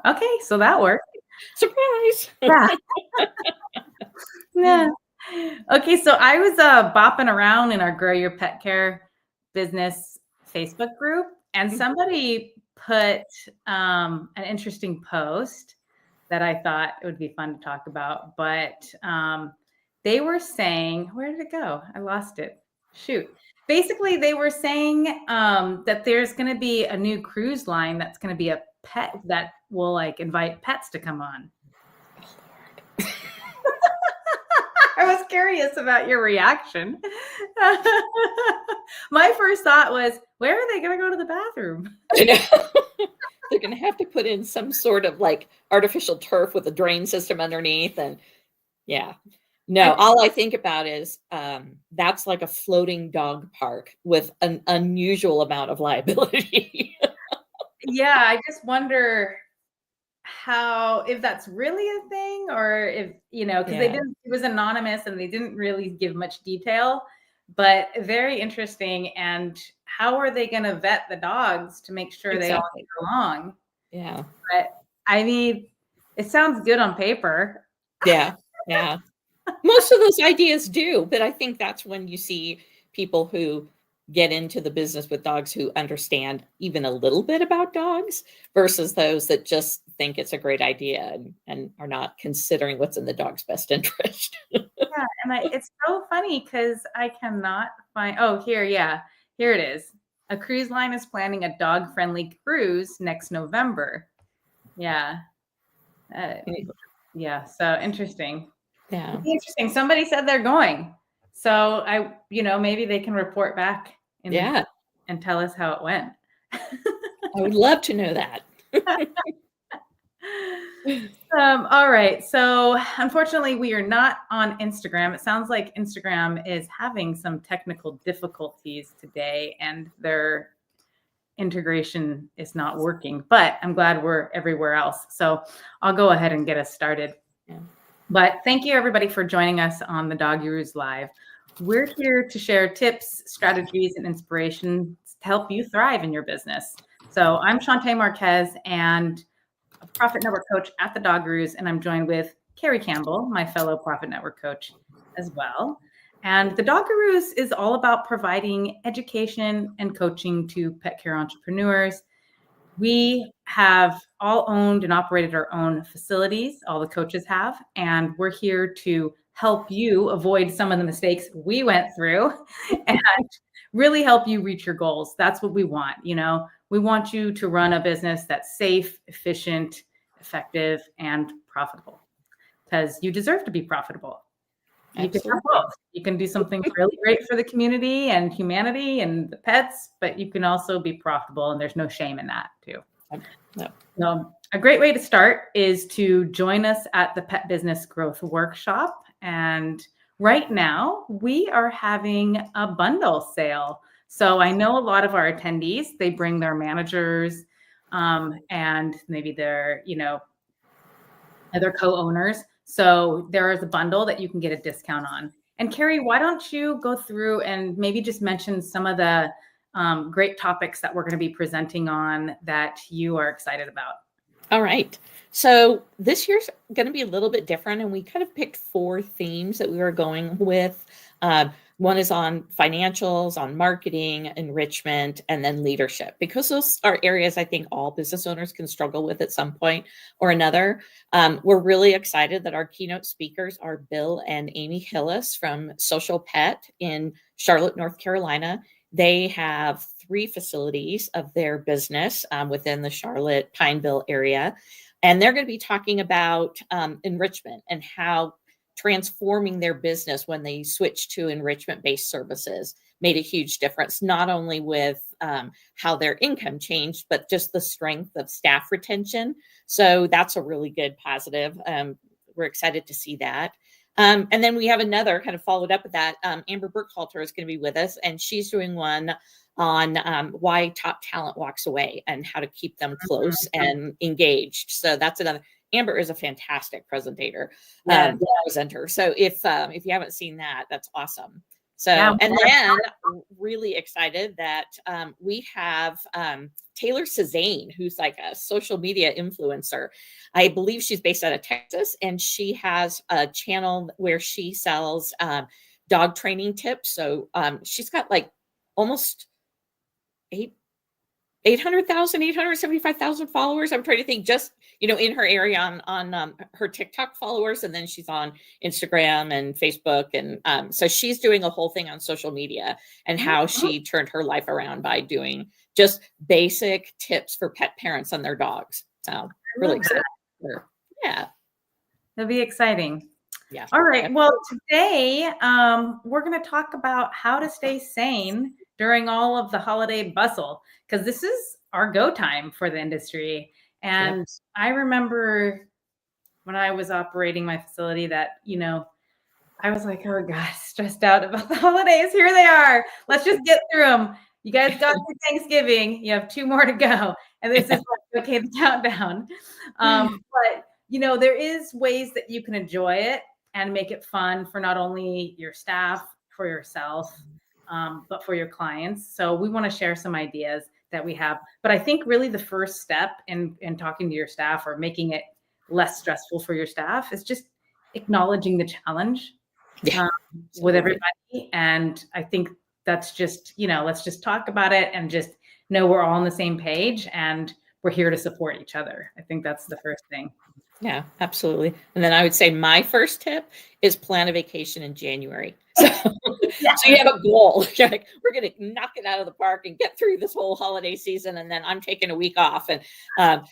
Okay, so that worked. Surprise. Yeah. Yeah. Okay, so I was bopping around in our Grow Your Pet Care business Facebook group, and somebody put an interesting post that I thought it would be fun to talk about. But they were saying, where did it go? I lost it. Shoot. Basically, they were saying that there's going to be a new cruise line that's going to be a pet that will like invite pets to come on. I was curious about your reaction. My first thought was, where are they going to go to the bathroom? I know. They're going to have to put in some sort of like artificial turf with a drain system underneath. And yeah, no, all I think about is that's like a floating dog park with an unusual amount of liability. Yeah, I just wonder if that's really a thing, or if, because they didn't, it was anonymous and they didn't really give much detail, but very interesting. And how are they going to vet the dogs to make sure they all get along? Yeah. But I mean, it sounds good on paper. Yeah. Yeah. Most of those ideas do, but I think that's when you see people who get into the business with dogs who understand even a little bit about dogs versus those that just think it's a great idea and are not considering what's in the dog's best interest. Yeah, and it's so funny because I cannot find, here it is. A cruise line is planning a dog-friendly cruise next November. Yeah. Yeah, so interesting. Yeah. Interesting. Somebody said they're going. So maybe they can report back and tell us how it went. I would love to know that. All right. So unfortunately, we are not on Instagram. It sounds like Instagram is having some technical difficulties today and their integration is not working, but I'm glad we're everywhere else. So I'll go ahead and get us started. Yeah. But thank you, everybody, for joining us on the Dog Gurus Live. We're here to share tips, strategies, and inspirations to help you thrive in your business. So I'm Shawnte Marquez and a Profit Network coach at the Dog Gurus, and I'm joined with Kari Campbell, my fellow Profit Network coach as well. And the Dog Gurus is all about providing education and coaching to pet care entrepreneurs. We have all owned and operated our own facilities, all the coaches have, and we're here to help you avoid some of the mistakes we went through and really help you reach your goals. That's what we want. We want you to run a business that's safe, efficient, effective, and profitable, because you deserve to be profitable. You can have both. You can do something really great for the community and humanity and the pets, but you can also be profitable, and there's no shame in that too. No. So a great way to start is to join us at the Pet Business Growth Workshop. And right now we are having a bundle sale. So I know a lot of our attendees, they bring their managers and maybe their, other co-owners. So there is a bundle that you can get a discount on. And Kari, why don't you go through and maybe just mention some of the great topics that we're going to be presenting on that you are excited about? All right. So this year's going to be a little bit different, and we kind of picked 4 themes that we were going with. One is on financials, on marketing, enrichment, and then leadership, because those are areas I think all business owners can struggle with at some point or another. We're really excited that our keynote speakers are Bill and Amy Hillis from Social Pet in Charlotte, North Carolina. They have 3 facilities of their business within the Charlotte Pineville area. And they're going to be talking about enrichment and how transforming their business when they switched to enrichment-based services made a huge difference, not only with how their income changed, but just the strength of staff retention. So that's a really good positive. We're excited to see that. And then we have another kind of followed up with that. Amber Burkhalter is going to be with us, and she's doing one on why top talent walks away and how to keep them close and engaged. So that's another. Amber is a fantastic presenter. So if you haven't seen that, that's awesome. So, Yeah. and then really excited that we have Taylor Cezanne, who's like a social media influencer. I believe she's based out of Texas, and she has a channel where she sells dog training tips. So she's got like almost 875,000 followers. I'm trying to think just, in her area on her TikTok followers. And then she's on Instagram and Facebook. And so she's doing a whole thing on social media and how she turned her life around by doing just basic tips for pet parents on their dogs. So really excited. Yeah. It'll be exciting. Yeah. All right. Well, today we're going to talk about how to stay sane during all of the holiday bustle, because this is our go time for the industry. And I remember when I was operating my facility that, I was like, oh gosh, stressed out about the holidays. Here they are. Let's just get through them. You guys got through Thanksgiving. You have 2 more to go. And this is okay, the countdown. But, there is ways that you can enjoy it and make it fun for not only your staff, for yourself, but for your clients. So we want to share some ideas that we have. But I think really the first step in talking to your staff or making it less stressful for your staff is just acknowledging the challenge with everybody. And I think that's just, let's just talk about it and just know we're all on the same page and we're here to support each other. I think that's the first thing. Yeah, absolutely. And then I would say my first tip is plan a vacation in January. So, so you have a goal. You're like, we're going to knock it out of the park and get through this whole holiday season. And then I'm taking a week off. And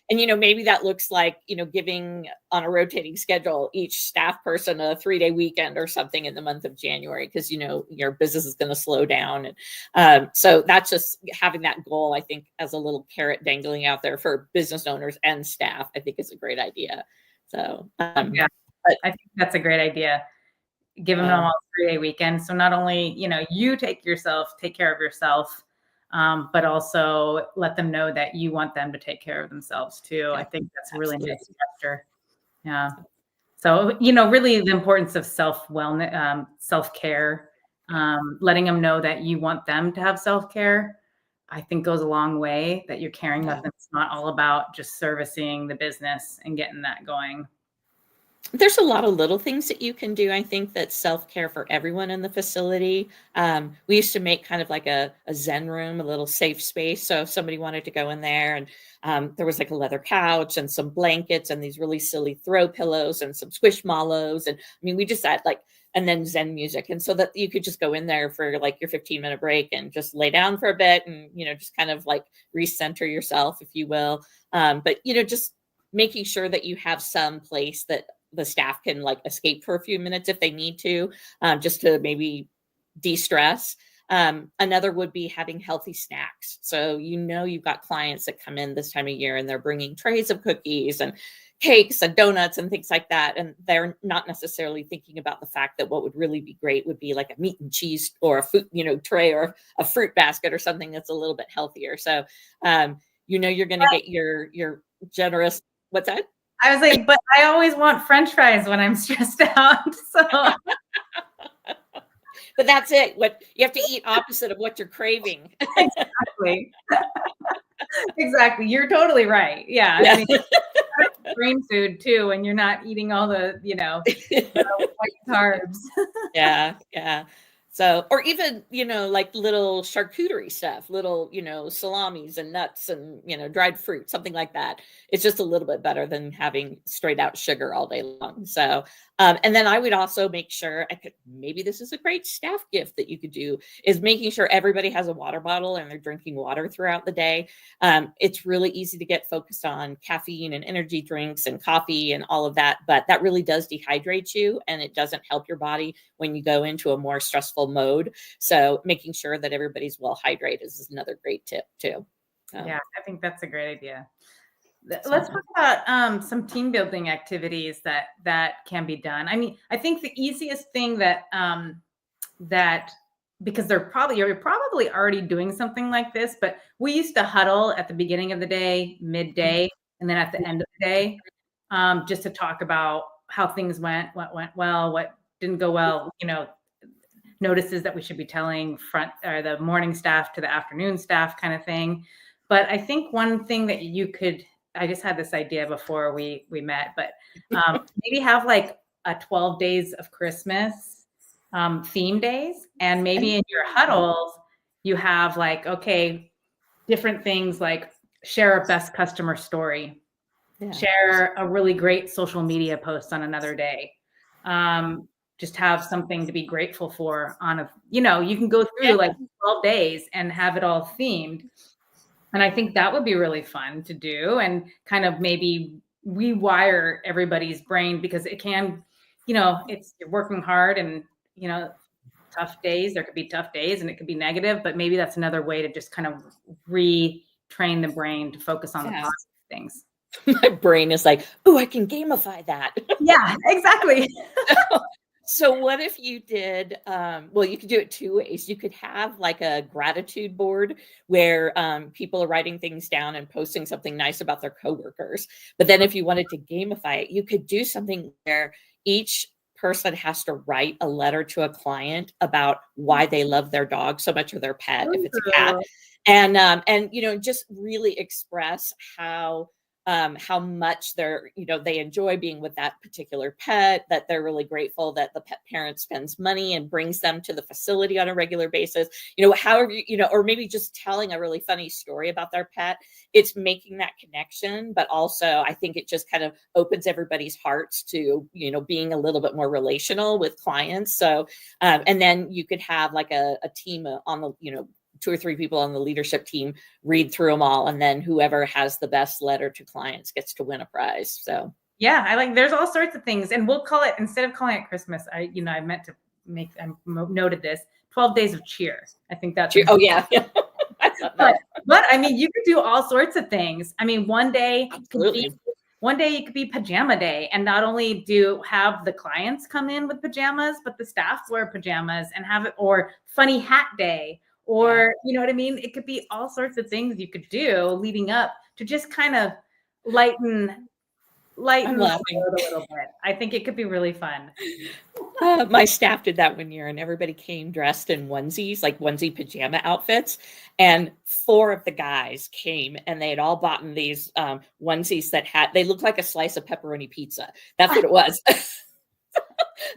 maybe that looks like, giving on a rotating schedule, each staff person a 3-day weekend or something in the month of January, because, your business is going to slow down. And so that's just having that goal, I think, as a little carrot dangling out there for business owners and staff, I think is a great idea. So, I think that's a great idea. Give them all 3-day weekends. So not only, you take care of yourself, but also let them know that you want them to take care of themselves too. Yeah, I think that's a really nice gesture. Yeah. So, really the importance of self-wellness, self-care, letting them know that you want them to have self-care, I think goes a long way, that you're caring about them. It's not all about just servicing the business and getting that going. There's a lot of little things that you can do. I think that self-care for everyone in the facility. We used to make kind of like a Zen room, a little safe space. So if somebody wanted to go in there, and there was like a leather couch and some blankets and these really silly throw pillows and some squishmallows. And we just had and then Zen music. And so that you could just go in there for like your 15-minute break and just lay down for a bit and, just kind of like recenter yourself, if you will. But, just making sure that you have some place that the staff can escape for a few minutes if they need to, just to maybe de-stress. Another would be having healthy snacks. So, you've got clients that come in this time of year and they're bringing trays of cookies and cakes and donuts and things like that. And they're not necessarily thinking about the fact that what would really be great would be like a meat and cheese or a food, tray or a fruit basket or something that's a little bit healthier. So, you're going to get your generous, what's that? I was like, but I always want French fries when I'm stressed out. So, but that's it. What you have to eat opposite of what you're craving. Exactly. Exactly. You're totally right. Yeah. Brain food too, and you're not eating all the, white carbs. Yeah. So, or even, like little charcuterie stuff, little, salamis and nuts and, dried fruit, something like that. It's just a little bit better than having straight out sugar all day long. So, and then I would also make sure maybe this is a great staff gift that you could do, is making sure everybody has a water bottle and they're drinking water throughout the day. It's really easy to get focused on caffeine and energy drinks and coffee and all of that, but that really does dehydrate you and it doesn't help your body when you go into a more stressful mode. So making sure that everybody's well hydrated is another great tip too. Yeah, I think that's a great idea. Let's talk about some team building activities that can be done. I think the easiest thing that because you're probably already doing something like this, but we used to huddle at the beginning of the day, midday, and then at the end of the day, just to talk about how things went, what went well, what didn't go well, notices that we should be telling the morning staff to the afternoon staff kind of thing. But I think one thing that I just had this idea before we met, but maybe have like a 12 days of Christmas theme days. And maybe in your huddles, you have like, okay, different things like share a best customer story, share a really great social media post on another day. Just have something to be grateful for you can go through like 12 days and have it all themed. And I think that would be really fun to do and kind of maybe rewire everybody's brain, because it can, you're working hard and, tough days. There could be tough days and it could be negative, but maybe that's another way to just kind of retrain the brain to focus on the positive things. My brain is like, oh, I can gamify that. Yeah, exactly. So what if you did, you could do it two ways. You could have like a gratitude board where people are writing things down and posting something nice about their coworkers. But then if you wanted to gamify it, you could do something where each person has to write a letter to a client about why they love their dog so much, or their pet, if it's a cat. And just really express how much they enjoy being with that particular pet, that they're really grateful that the pet parent spends money and brings them to the facility on a regular basis, however, or maybe just telling a really funny story about their pet. It's making that connection, but also I think it just kind of opens everybody's hearts to, being a little bit more relational with clients. So, and then you could have like a team on the, 2 or 3 people on the leadership team read through them all. And then whoever has the best letter to clients gets to win a prize. So, yeah, there's all sorts of things, and we'll call it, instead of calling it Christmas, I meant to I noted this, 12 days of cheer. I think that's, oh yeah. but I mean, you could do all sorts of things. I mean, one day it could be pajama day, and not only have the clients come in with pajamas, but the staff wear pajamas and have it, or funny hat day. Or, you know what I mean? It could be all sorts of things you could do leading up to just kind of lighten the load a little bit. I think it could be really fun. My staff did that one year, and everybody came dressed in onesies, like onesie pajama outfits. And 4 of the guys came, and they had all bought these onesies that they looked like a slice of pepperoni pizza. That's what it was.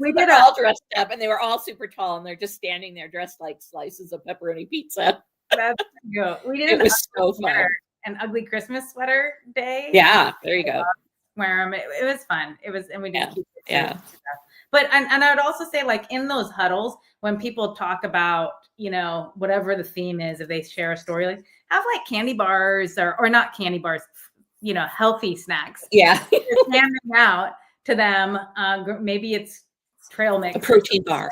We did all dressed up, and they were all super tall, and they're just standing there dressed like slices of pepperoni pizza. That's good. We did. It was so fun. An ugly Christmas sweater day. Yeah, there you go. Wear them. It was fun. It was, and we did. Yeah. But and I would also say, like, in those huddles, when people talk about, whatever the theme is, if they share a story, like, have like candy bars or not candy bars, healthy snacks. Yeah. Just hand them out to them. Maybe it's trail mix, a protein bar.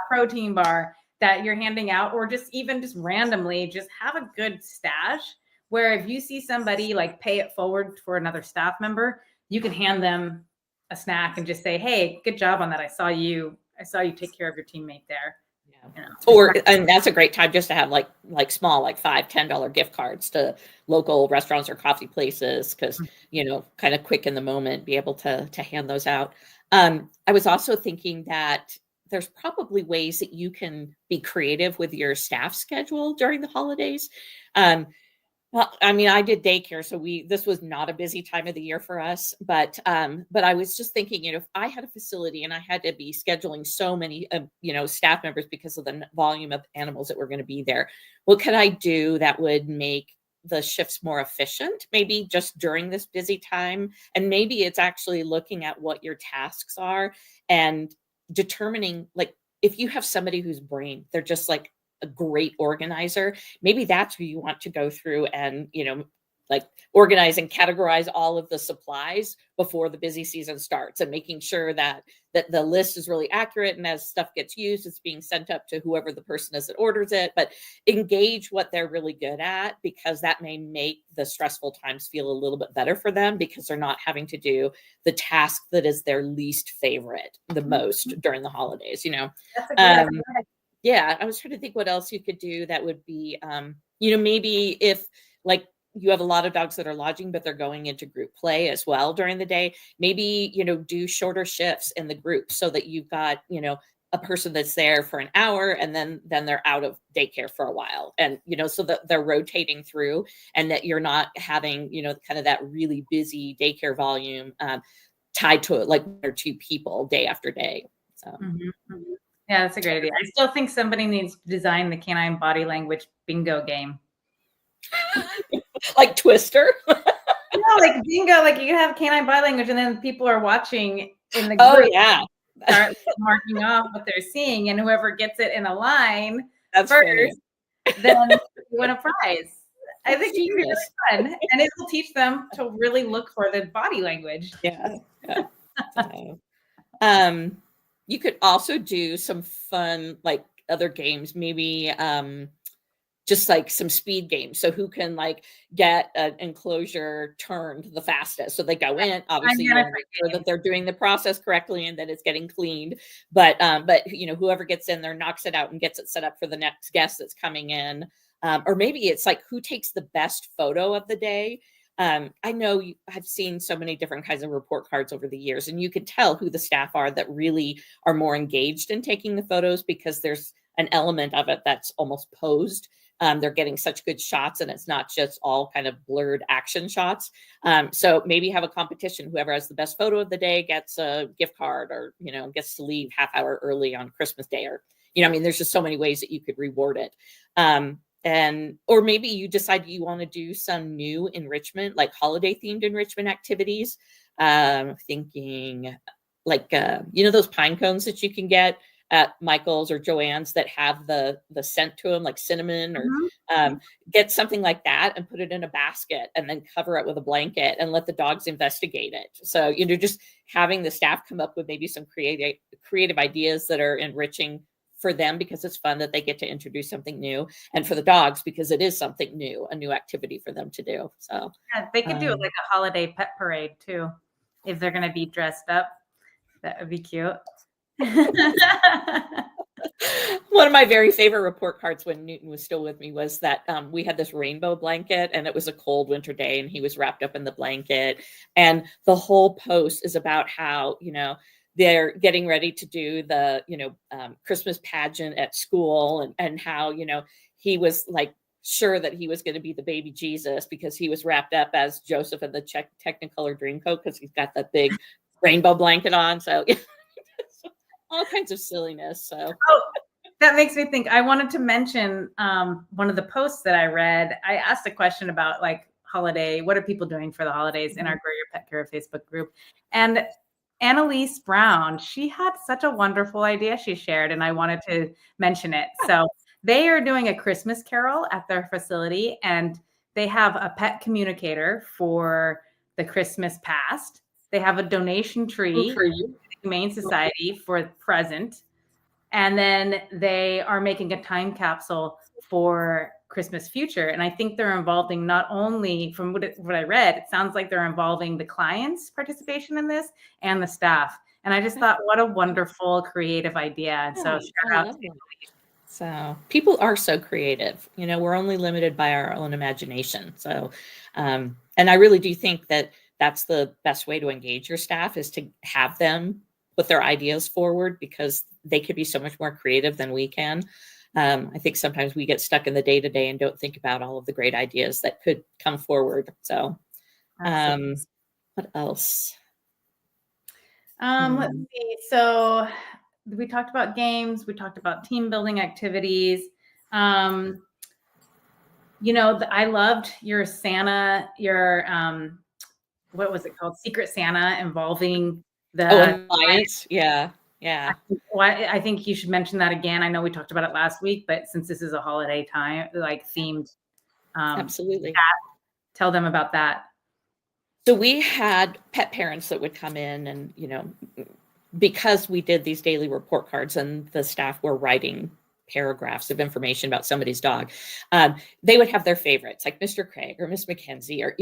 Protein bar that you're handing out, or just randomly just have a good stash where if you see somebody like pay it forward for another staff member, you can hand them a snack and just say, hey, good job on that. I saw you take care of your teammate there. And that's a great time just to have like small, like $5-10 gift cards to local restaurants or coffee places, because kind of quick in the moment, be able to hand those out. I was also thinking that there's probably ways that you can be creative with your staff schedule during the holidays. Well, I mean, I did daycare, so this was not a busy time of the year for us, but I was just thinking, if I had a facility and I had to be scheduling so many, staff members because of the volume of animals that were going to be there, what could I do that would make the shifts more efficient, maybe just during this busy time? And maybe it's actually looking at what your tasks are and determining, like, if you have somebody whose brain, they're just like a great organizer, maybe that's who you want to go through and, like, organize and categorize all of the supplies before the busy season starts, and making sure that the list is really accurate. And as stuff gets used, it's being sent up to whoever the person is that orders it, but engage what they're really good at, because that may make the stressful times feel a little bit better for them, because they're not having to do the task that is their least favorite the most during the holidays, That's a good idea. Yeah, I was trying to think what else you could do that would be, maybe if, like, you have a lot of dogs that are lodging, but they're going into group play as well during the day, maybe, do shorter shifts in the group so that you've got, a person that's there for an hour and then they're out of daycare for a while. And, so that they're rotating through, and that you're not having, kind of that really busy daycare volume tied to like one or two people day after day. So. Yeah, that's a great idea. I still think somebody needs to design the canine body language bingo game. Like Twister? Like bingo, like you have canine body language and then people are watching in the group. Oh, yeah. Start marking off what they're seeing, and whoever gets it in a line That's first, funny. then you win a prize. I think it would be really fun, and it will teach them to really look for the body language. Yeah. You could also do some fun, like other games, maybe just like some speed games. So who can like get an enclosure turned the fastest? So they go in, obviously you want to make sure that they're doing the process correctly and that it's getting cleaned. But whoever gets in there knocks it out and gets it set up for the next guest that's coming in. Or maybe it's like who takes the best photo of the day. I know I've seen so many different kinds of report cards over the years, and you could tell who the staff are that really are more engaged in taking the photos, because there's an element of it that's almost posed. They're getting such good shots, and it's not just all kind of blurred action shots. So maybe have a competition. Whoever has the best photo of the day gets a gift card, or, gets to leave half hour early on Christmas Day, or, there's just so many ways that you could reward it. Or maybe you decide you want to do some new enrichment, like holiday themed enrichment activities. Thinking like, those pine cones that you can get at Michael's or Joann's that have the scent to them, like cinnamon, or get something like that and put it in a basket and then cover it with a blanket and let the dogs investigate it. So, just having the staff come up with maybe some creative ideas that are enriching for them, because it's fun that they get to introduce something new, and for the dogs because it is something new, a new activity for them to do. So yeah, they could do it like a holiday pet parade too, if they're going to be dressed up. That would be cute. One of my very favorite report cards when Newton was still with me was that we had this rainbow blanket, and it was a cold winter day, and he was wrapped up in the blanket, and the whole post is about how, they're getting ready to do the, Christmas pageant at school, and how, he was like sure that he was going to be the baby Jesus because he was wrapped up as Joseph in the Technicolor Dreamcoat because he's got that big rainbow blanket on. So all kinds of silliness. So that makes me think. I wanted to mention one of the posts that I read. I asked a question about like holiday. What are people doing for the holidays in our Grow Your Pet Care Facebook group? And Annalise Brown, she had such a wonderful idea she shared, and I wanted to mention it. So they are doing a Christmas carol at their facility, and they have a pet communicator for the Christmas past. They have a donation tree for the Humane Society for the present. And then they are making a time capsule for Christmas future. And I think they're involving not only, from what I read, it sounds like they're involving the clients' participation in this and the staff. And I just thought, what a wonderful creative idea. And so shout out to you. So people are so creative. We're only limited by our own imagination. So, and I really do think that that's the best way to engage your staff, is to have them put their ideas forward, because they could be so much more creative than we can. I think sometimes we get stuck in the day-to-day and don't think about all of the great ideas that could come forward. So what else? Let's see. So we talked about games. We talked about team building activities. I loved your Santa, what was it called? Secret Santa involving the clients. Yeah. I think you should mention that again. I know we talked about it last week, but since this is a holiday time, like themed, absolutely. Tell them about that. So we had pet parents that would come in, and, because we did these daily report cards and the staff were writing paragraphs of information about somebody's dog, they would have their favorites, like Mr. Craig or Miss Mackenzie, or,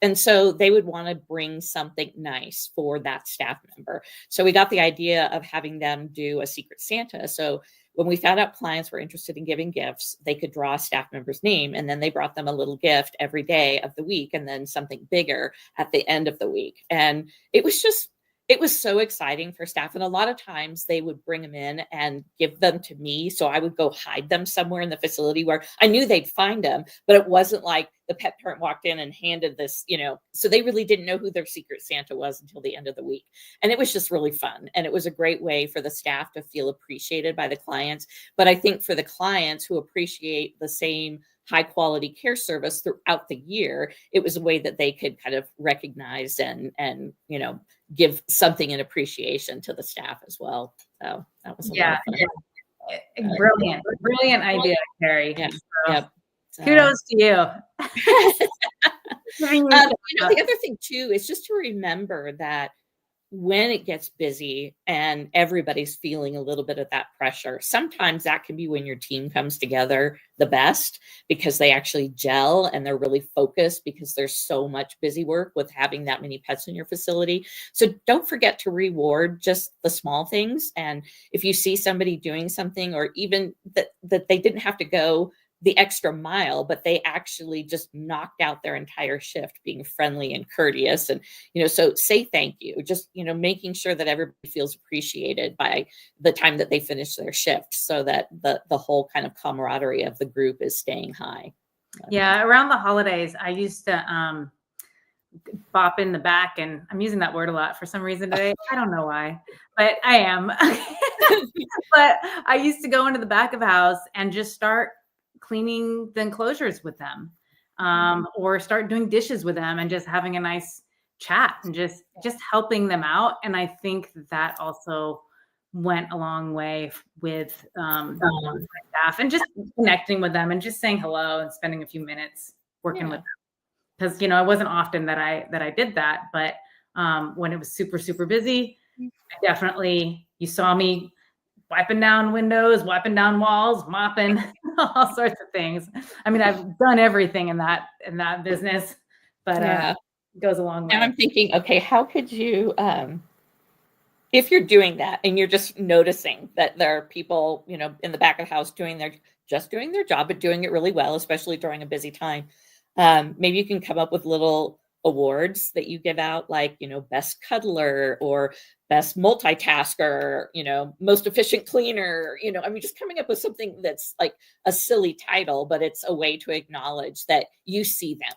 and so they would want to bring something nice for that staff member. So we got the idea of having them do a Secret Santa. So when we found out clients were interested in giving gifts, they could draw a staff member's name, and then they brought them a little gift every day of the week, and then something bigger at the end of the week. And it was just it was so exciting for staff. And a lot of times they would bring them in and give them to me. So I would go hide them somewhere in the facility where I knew they'd find them, but it wasn't like the pet parent walked in and handed this, so they really didn't know who their secret Santa was until the end of the week. And it was just really fun. And it was a great way for the staff to feel appreciated by the clients. But I think for the clients who appreciate the same high quality care service throughout the year, it was a way that they could kind of recognize and give something in appreciation to the staff as well. So that was a lot of fun. Brilliant idea, Kari. Yeah. So, Yep. kudos to you. The other thing too is just to remember that when it gets busy and everybody's feeling a little bit of that pressure, sometimes that can be when your team comes together the best, because they actually gel and they're really focused because there's so much busy work with having that many pets in your facility. So don't forget to reward just the small things. And if you see somebody doing something, or even that they didn't have to go the extra mile, but they actually just knocked out their entire shift being friendly and courteous. And, so say thank you, just, making sure that everybody feels appreciated by the time that they finish their shift, so that the whole kind of camaraderie of the group is staying high. Yeah. Around the holidays, I used to bop in the back, and I'm using that word a lot for some reason today. I don't know why, but I am. But I used to go into the back of the house and just start cleaning the enclosures with them, or start doing dishes with them and just having a nice chat and just helping them out. And I think that also went a long way with my staff, and just connecting with them and just saying hello and spending a few minutes working with them. Because, it wasn't often that I did that, but when it was super, super busy, I definitely, you saw me wiping down windows, wiping down walls, mopping, all sorts of things. I mean, I've done everything in that business, but it goes a long way. And I'm thinking, okay, how could you, if you're doing that and you're just noticing that there are people, in the back of the house doing their job, but doing it really well, especially during a busy time, maybe you can come up with little awards that you give out, like, best cuddler or best multitasker, most efficient cleaner, just coming up with something that's like a silly title, but it's a way to acknowledge that you see them,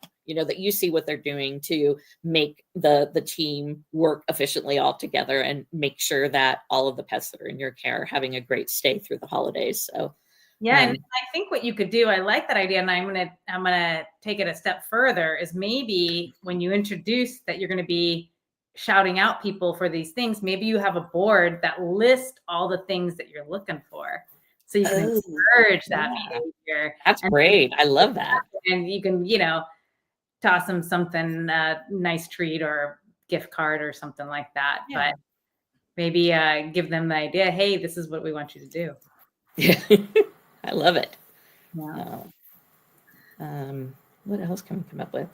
that you see what they're doing to make the team work efficiently all together and make sure that all of the pets that are in your care are having a great stay through the holidays. So yeah, and I think what you could do, I like that idea, and I'm gonna take it a step further, is maybe when you introduce that you're gonna be shouting out people for these things, maybe you have a board that lists all the things that you're looking for, so you can encourage that behavior. That's great. I love that. And you can, toss them something, nice treat or gift card or something like that. Yeah. But maybe give them the idea, hey, this is what we want you to do. Yeah. I love it. Yeah. What else can we come up with?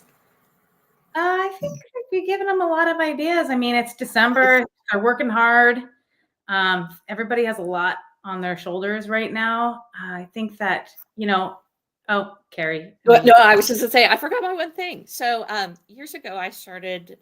I think we've given them a lot of ideas. I mean, it's December. They're working hard. Everybody has a lot on their shoulders right now. I think that, oh, Kari. No, I was just going to say, I forgot my one thing. So years ago, I started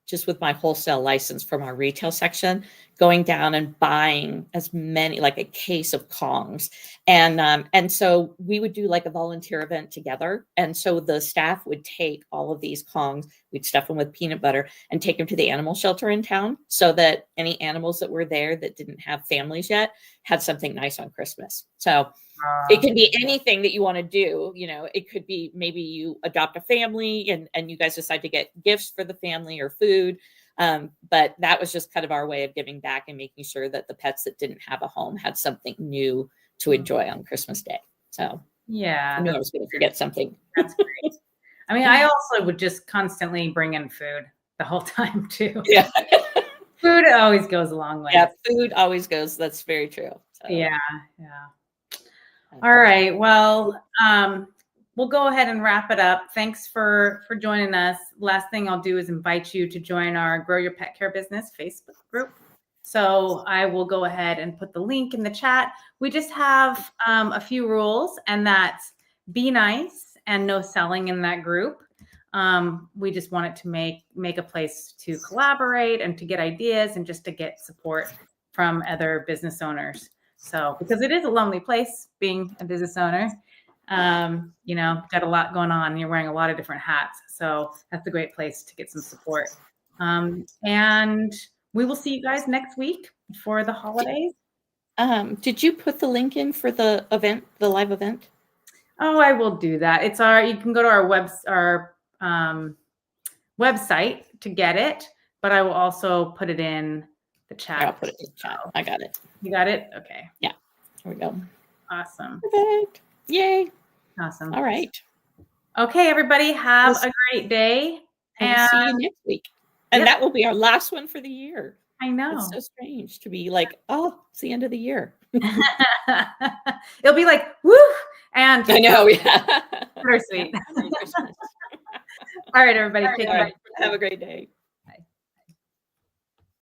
just with my wholesale license from our retail section, going down and buying as many, like a case of Kongs. And so we would do like a volunteer event together. And so the staff would take all of these Kongs, we'd stuff them with peanut butter and take them to the animal shelter in town, so that any animals that were there that didn't have families yet had something nice on Christmas. So it can be anything that you want to do. It could be maybe you adopt a family and you guys decide to get gifts for the family or food. But that was just kind of our way of giving back and making sure that the pets that didn't have a home had something new to enjoy on Christmas Day. So yeah, I knew I was going to forget something. That's great. I mean, I also would just constantly bring in food the whole time too. Yeah. Food always goes a long way. Yeah, food always goes. That's very true. So. Yeah. All right. Well, we'll go ahead and wrap it up. Thanks for joining us. Last thing I'll do is invite you to join our Grow Your Pet Care Business Facebook group. So I will go ahead and put the link in the chat. We just have a few rules, and that's be nice and no selling in that group. We just wanted to make a place to collaborate and to get ideas and just to get support from other business owners. So, because it is a lonely place being a business owner, got a lot going on. You're wearing a lot of different hats. So that's a great place to get some support. And we will see you guys next week for the holidays. Did you put the link in for the event, the live event? Oh, I will do that. You can go to our website to get it, but I will also put it in the chat. I'll put it in the chat. I got it. You got it? Okay. Yeah. Here we go. Awesome. Perfect. Yay. Awesome. All right. Okay, everybody, have a great day. And see you next week. And that will be our last one for the year. I know. It's so strange to be like, oh, it's the end of the year. It'll be like, woo! And I know, yeah. bittersweet. All right, everybody. Take care. Have a great day.